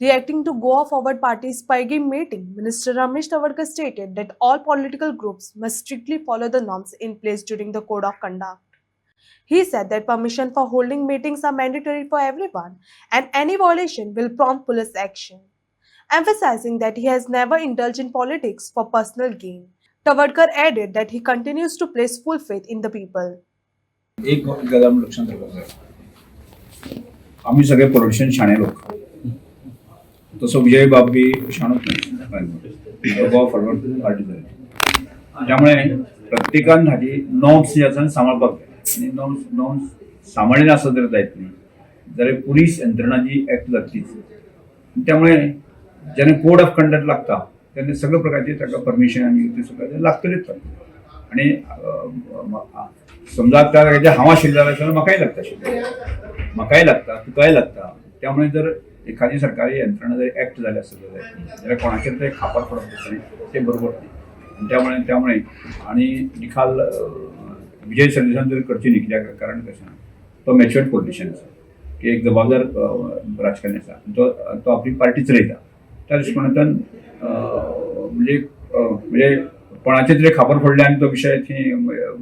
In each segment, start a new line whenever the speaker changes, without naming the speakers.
Reacting to Goa Forward Party's Spy meeting, Minister Ramesh Tawadkar stated that all political groups must strictly follow the norms in place during the code of conduct. He said that permission for holding meetings are mandatory for everyone and any violation will prompt police action, emphasizing that he has never indulged in politics for personal gain. Tawadkar added that he continues to place full faith in the people.
एक गजाम लक्षात ठेवायचं, आम्ही सगळे politician शाणे लोक, तसं विजय बाबी शाणूच नाही, Goa forward party झाली. त्यामुळे प्रत्येकान हाची नॉर्म्स जे आसा सांबाळपाक जाय आनी नॉर्म्स सांबाळिना आसत जर जायत न्ही जाल्यार पुलीस यंत्रणाची ऍक्ट जातलीच. त्यामुळे जेन्ना कोड ऑफ कंडक्ट लागता तेन्ना सगळे प्रकारचे ताका परमिशन आनी ते सगळें लागतलेच. आनी समजा त्या हांव आशिल्लो जाल्यार म्हाकाय लागता आशिल्लें, म्हाकाय लागता, तुकाय लागता. त्यामुळे जर एखादी सरकारी यंत्रणा जर ऍक्ट जाली आसत जाल्यार कोणाचेर ते खापर पडप दिसता ते बरोबर न्ही. त्यामुळे आनी निखाल विजय सरदेसाय जर करची न्ही, कित्याक कारण कशें तो मॅच्युअर्ड पॉलिटिशियन आसा, की एक जबाबदार राजकारणी आसा, तो आपली पार्टी चलयता. त्या दृश्टिकोनांतल्यान म्हणजे कोणाचे तरी खापर फोडले आनी तो विशय थंय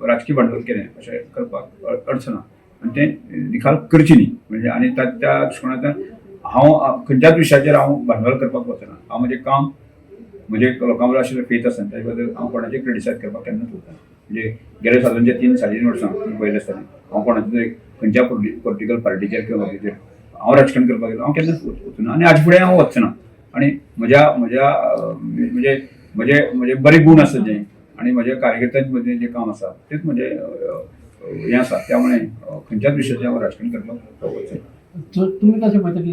राजकीय भांडवल केलें अशें करपाक अर्थ ना आनी तें निखाल करची न्ही. म्हणजे आनी त्या दृश्टिकोनांतल्यान हांव खंयच्याच विशयाचेर हांव भांडवल करपाक वचना. हांव म्हजें काम म्हणजे लोकां बरोबर आशिल्लो फेथ आसा ताचे बद्दल हांव कोणाचें क्रिटिसायज करपाक केन्नाच वचना. म्हणजे गेल्या सादारणच्या 3-3.5 वर्सां पयलें आसतलें हांव कोणाचें तरी खंयच्या पॉलिटिकल पार्टीचेर किंवा बाकीचेर हांव राजकारण करपाक गेलो हांव केन्नाच वचना आनी हाचे फुडें हांव वचना. आनी म्हज्या म्हणजे बरे गुण आसा जे आनी म्हज्या कार्यकर्त्यांचे मदीं जें काम आसा तेच म्हणजे हें आसा. त्यामुळे खंयच्याच विशयाचेर हांव राजकारण करपाक वचना.
तुम्ही कशें पळयता की